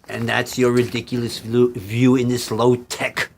And that's your ridiculous view in this low-tech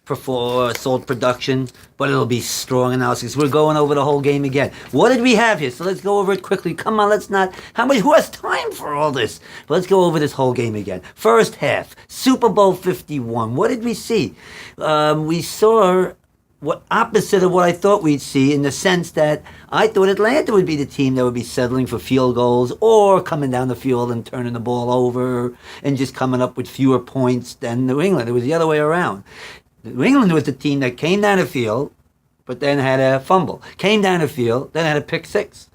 for salt production, but it'll be strong analysis. We're going over the whole game again. What did we have here? So let's go over it quickly. Come on, let's not. Who has time for all this? But let's go over this whole game again. First half, Super Bowl 51. What did we see? We saw what opposite of what I thought we'd see, in the sense that I thought Atlanta would be the team that would be settling for field goals or coming down the field and turning the ball over and just coming up with fewer points than New England. It was the other way around. New England was the team that came down the field, but then had a fumble. Came down the field, then had a pick six.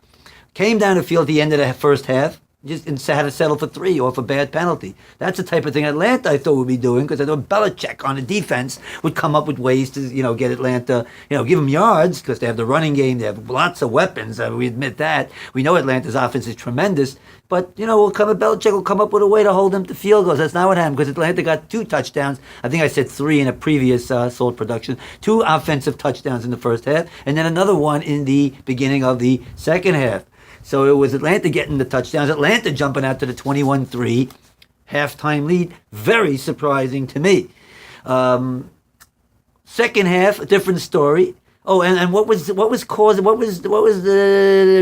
Came down the field at the end of the first half, just had to settle for 3 off a bad penalty. That's the type of thing Atlanta, I thought, would be doing, because I thought Belichick on the defense would come up with ways to, get Atlanta, give them yards, because they have the running game, they have lots of weapons. We admit that. We know Atlanta's offense is tremendous, but, Belichick will come up with a way to hold them to field goals. That's not what happened, because Atlanta got 2 touchdowns. I think I said 3 in a previous Salt production. 2 offensive touchdowns in the first half, and then another one in the beginning of the second half. So it was Atlanta getting the touchdowns, Atlanta jumping out to the 21-3 halftime lead. Very surprising to me. Second half, a different story. Oh, and what was the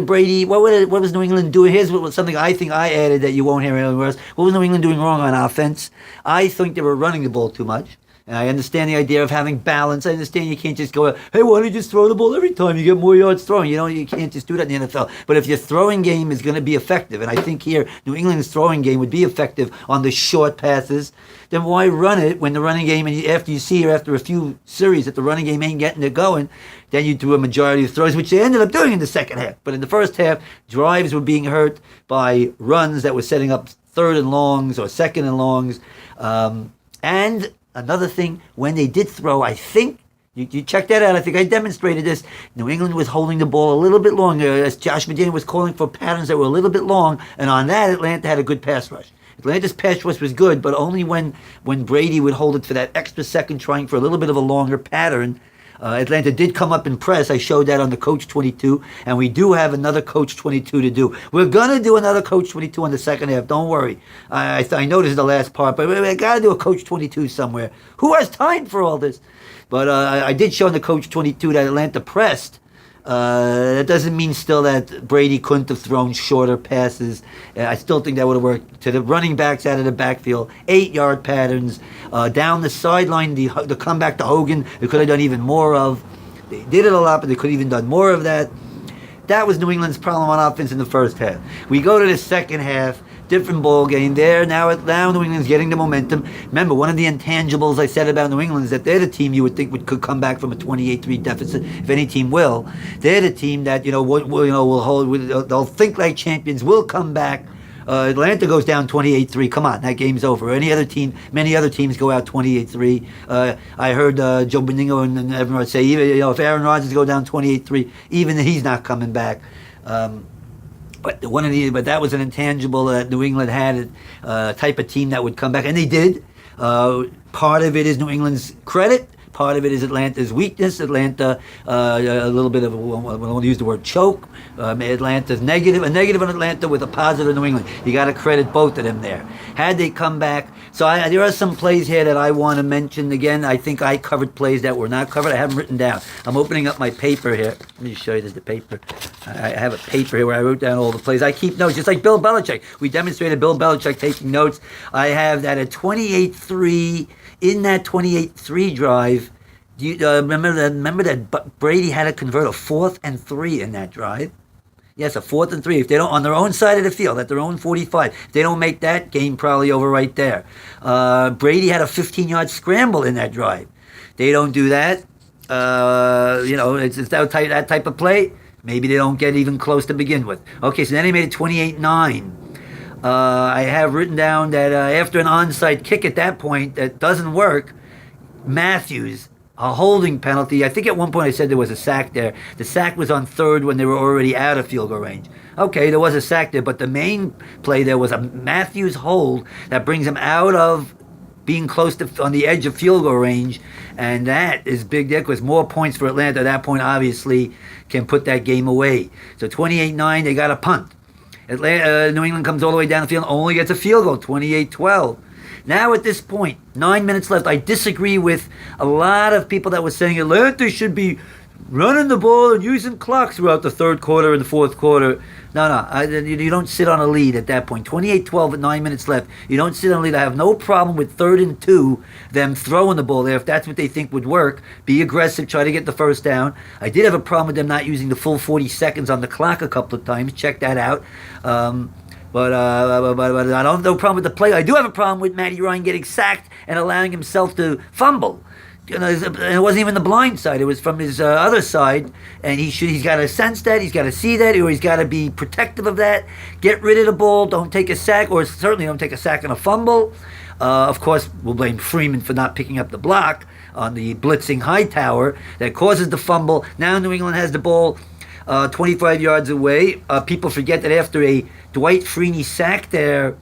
Brady? What was New England doing? Here's something I think I added that you won't hear anywhere else. What was New England doing wrong on offense? I think they were running the ball too much. And I understand the idea of having balance. I understand you can't just go, hey, why don't you just throw the ball every time? You get more yards throwing. You can't just do that in the NFL. But if your throwing game is going to be effective, and I think here New England's throwing game would be effective on the short passes, then why run it when the running game, and after you see after a few series that the running game ain't getting it going, then you do a majority of throws, which they ended up doing in the second half. But in the first half, drives were being hurt by runs that were setting up third and longs or second and longs. And another thing, when they did throw, I think, you check that out, I think I demonstrated this, New England was holding the ball a little bit longer, as Josh McDaniel was calling for patterns that were a little bit long, and on that, Atlanta had a good pass rush. Atlanta's pass rush was good, but only when Brady would hold it for that extra second, trying for a little bit of a longer pattern. Atlanta did come up in press. I showed that on the Coach 22, and we do have another Coach 22 to do. We're going to do another Coach 22 in the second half. Don't worry. I know this is the last part, but we got to do a Coach 22 somewhere. Who has time for all this? But I did show in the Coach 22 that Atlanta pressed. That doesn't mean still that Brady couldn't have thrown shorter passes. I still think that would have worked. To the running backs out of the backfield, 8-yard patterns. Down the sideline, the comeback to Hogan, they could have done even more of. They did it a lot, but they could have even done more of that. That was New England's problem on offense in the first half. We go to the second half. Different ball game there. Now New England's getting the momentum. Remember, one of the intangibles I said about New England is that they're the team you would think could come back from a 28-3 deficit, if any team will. They're the team that will hold. They'll think like champions. Will come back. Atlanta goes down 28-3. Come on, that game's over. Many other teams go out 28-3. I heard Joe Benigno and everyone say, even if Aaron Rodgers go down 28-3, even he's not coming back. But that was an intangible that New England had, type of team that would come back, and they did. Part of it is New England's credit. Part of it is Atlanta's weakness. Atlanta, a little bit of I don't want to use the word choke. Atlanta's negative, a negative on Atlanta with a positive New England. You got to credit both of them there. Had they come back, so there are some plays here that I want to mention again. I think I covered plays that were not covered. I have them written down. I'm opening up my paper here. Let me show you the paper. I have a paper here where I wrote down all the plays. I keep notes, just like Bill Belichick. We demonstrated Bill Belichick taking notes. I have that at 28-3. In that 28-3 drive, do you remember that Brady had to convert a 4th and 3 in that drive? Yes, a 4th and 3. If they don't, on their own side of the field, at their own 45, if they don't make that, game probably over right there. Brady had a 15-yard scramble in that drive. They don't do that. It's that type of play. Maybe they don't get even close to begin with. Okay, so then they made it 28-9. I have written down that after an onside kick at that point that doesn't work, Matthews, a holding penalty. I think at one point I said there was a sack there. The sack was on 3rd when they were already out of field goal range. Okay, there was a sack there, but the main play there was a Matthews hold that brings him out of being close to on the edge of field goal range, and that is big there because more points for Atlanta at that point obviously can put that game away. So 28-9, they got a punt. New England comes all the way down the field, only gets a field goal, 28-12. Now at this point, 9 minutes left, I disagree with a lot of people that were saying Atlanta should be running the ball and using clock throughout the third quarter and the fourth quarter. No, you don't sit on a lead at that point. 28-12 at 9 minutes left. You don't sit on a lead. I have no problem with 3rd and 2, them throwing the ball there if that's what they think would work. Be aggressive, try to get the first down. I did have a problem with them not using the full 40 seconds on the clock a couple of times. Check that out. But I don't have no problem with the play. I do have a problem with Matty Ryan getting sacked and allowing himself to fumble. And it wasn't even the blind side; it was from his other side, and he's got to sense that, he's got to see that, or he's got to be protective of that. Get rid of the ball, don't take a sack, or certainly don't take a sack and a fumble. Of course, we'll blame Freeman for not picking up the block on the blitzing Hightower that causes the fumble. Now New England has the ball 25 yards away. People forget that after a Dwight Freeney sack there,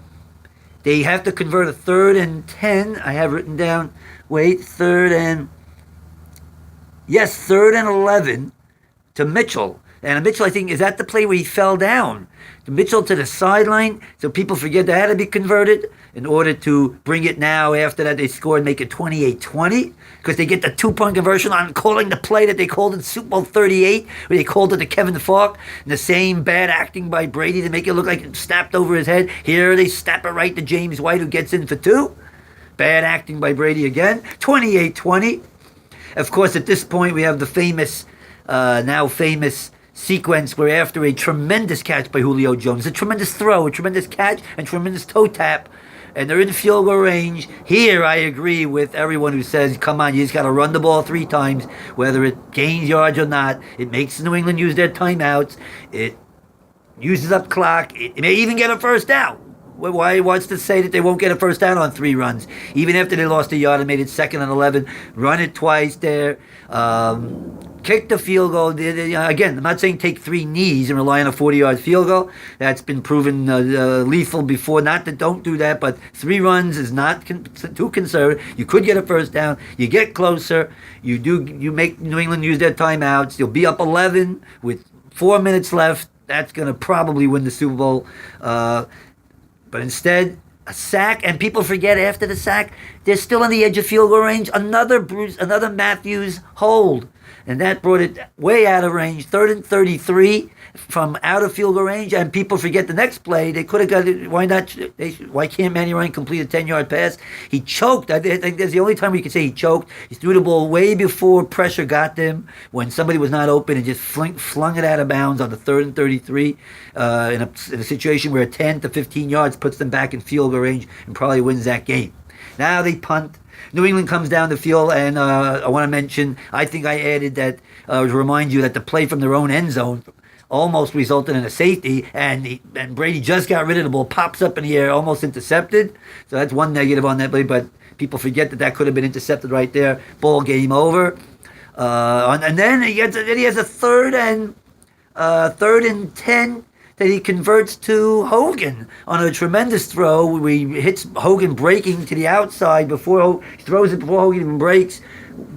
they have to convert a 3rd and 10. I have written down. Wait, 3rd and 11 to Mitchell. And Mitchell, I think, is that the play where he fell down? Mitchell to the sideline, so people forget that had to be converted in order to bring it now. After that, they score and make it 28-20 because they get the 2-point conversion on calling the play that they called in Super Bowl 38, where they called it to Kevin Falk. And the same bad acting by Brady to make it look like it snapped over his head. Here they snap it right to James White, who gets in for 2. Bad acting by Brady again. 28-20. Of course, at this point, we have the now famous sequence where after a tremendous catch by Julio Jones, a tremendous throw, a tremendous catch, and tremendous toe tap, and they're in field goal range. Here, I agree with everyone who says, come on, you just got to run the ball 3 times, whether it gains yards or not. It makes New England use their timeouts. It uses up clock. It may even get a first down. Why wants to say that they won't get a first down on 3 runs, even after they lost a yard and made it 2nd and 11? Run it twice there, kick the field goal. Again, I'm not saying take 3 knees and rely on a 40-yard field goal. That's been proven lethal before. Not that don't do that, but 3 runs is not too conservative. You could get a first down. You get closer. You make New England use their timeouts. You'll be up 11 with 4 minutes left. That's going to probably win the Super Bowl. But instead, a sack, and people forget after the sack, they're still on the edge of field goal range. Another Matthews hold. And that brought it way out of range. 3rd and 33 from out of field goal range. And people forget the next play. They could have got it. Why can't Matty Ryan complete a 10-yard pass? He choked. I think that's the only time we can say he choked. He threw the ball way before pressure got them, when somebody was not open, and just flung it out of bounds on the 3rd and 33 in a situation where 10 to 15 yards puts them back in field goal range and probably wins that game. Now they punt. New England comes down the field, and I want to mention, I think I added that, to remind you that the play from their own end zone almost resulted in a safety, and Brady just got rid of the ball, pops up in the air, almost intercepted. So that's one negative on that play, but people forget that could have been intercepted right there. Ball game over. And then he has a 3rd and 10 that he converts to Hogan on a tremendous throw where he hits Hogan breaking to the outside before he throws it before Hogan even breaks,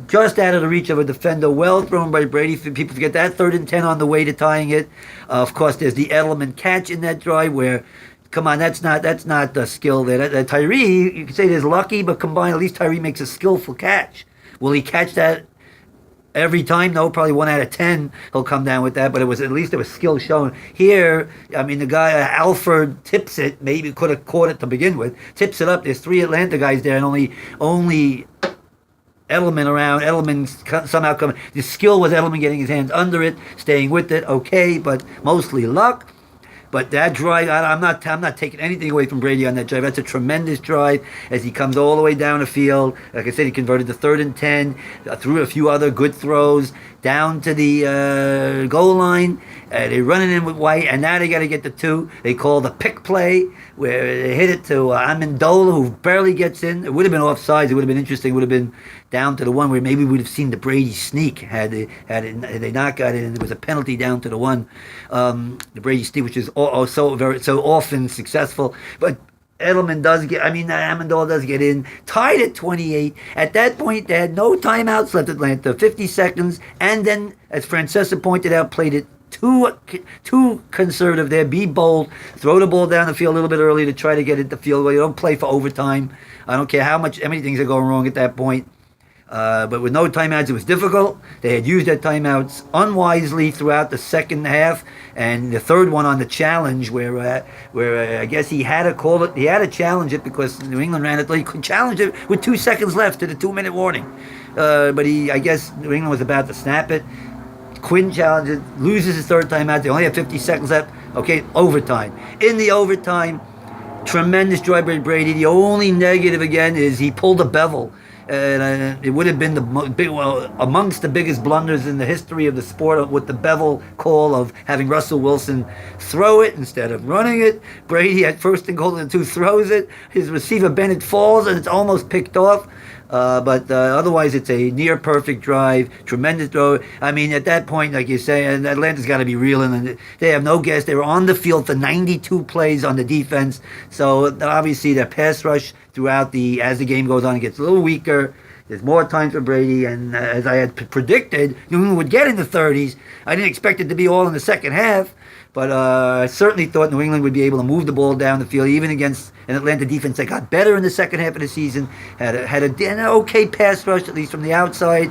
just out of the reach of a defender. Well thrown by Brady. People forget that 3rd and 10 on the way to tying it. Of course, there's the Edelman catch in that drive where, come on, that's not the skill there. Tyree, you could say there's lucky, but combined, at least Tyree makes a skillful catch. Will he catch that every time? No, probably 1 out of 10 he'll come down with that, but at least there was skill shown. Here, I mean, the guy, Alford, tips it, maybe could have caught it to begin with, tips it up. There's 3 Atlanta guys there, and only Edelman around. Edelman somehow coming. The skill was Edelman getting his hands under it, staying with it, okay, but mostly luck. But that drive, I'm not taking anything away from Brady on that drive. That's a tremendous drive as he comes all the way down the field. Like I said, he converted the 3rd and 10, threw a few other good throws down to the goal line. They run it in with White, and now they got to get the 2. They call the pick play where they hit it to Amendola, who barely gets in. It would have been offsides. It would have been interesting. It would have been down to the 1 where maybe we would have seen the Brady sneak had they not got it, and there was a penalty down to the 1. The Brady sneak, which is so often successful, but Amendola does get in, tied at 28. At that point, they had no timeouts left, Atlanta, 50 seconds, and then, as Francesa pointed out, played it too conservative there. Be bold. Throw the ball down the field a little bit early to try to get it the field goal. You don't play for overtime. I don't care how many things are going wrong at that point. But with no timeouts, it was difficult. They had used their timeouts unwisely throughout the second half, and the third one on the challenge, where I guess he had to call it. He had to challenge it because New England ran it. He could challenge it with 2 seconds left to the 2-minute warning. But I guess New England was about to snap it. Quinn challenges, loses his third timeout. They only have 50 seconds left. Okay, overtime. In the overtime, tremendous drive by Brady. The only negative again is he pulled a bevel. And it would have been amongst the biggest blunders in the history of the sport with the bevel call of having Russell Wilson throw it instead of running it. Brady at first and goal and 2 throws it. His receiver Bennett falls and it's almost picked off. But otherwise, it's a near perfect drive, tremendous throw. I mean, at that point, like you say, and Atlanta's got to be reeling, and they have no gas. They were on the field for 92 plays on the defense. So obviously, their pass rush throughout as the game goes on, it gets a little weaker. There's more time for Brady, and as I had predicted, New England would get in the 30s. I didn't expect it to be all in the second half, but I certainly thought New England would be able to move the ball down the field, even against an Atlanta defense that got better in the second half of the season, had an okay pass rush, at least from the outside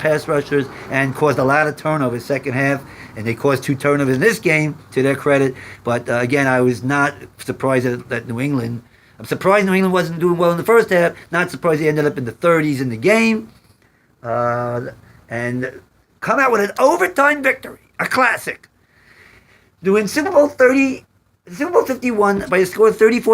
pass rushers, and caused a lot of turnovers second half, and they caused 2 turnovers in this game, to their credit. But again, I was not surprised that New England... I'm surprised New England wasn't doing well in the first half. Not surprised they ended up in the 30s in the game. And come out with an overtime victory. A classic. To win Super Bowl 51 by a score of 34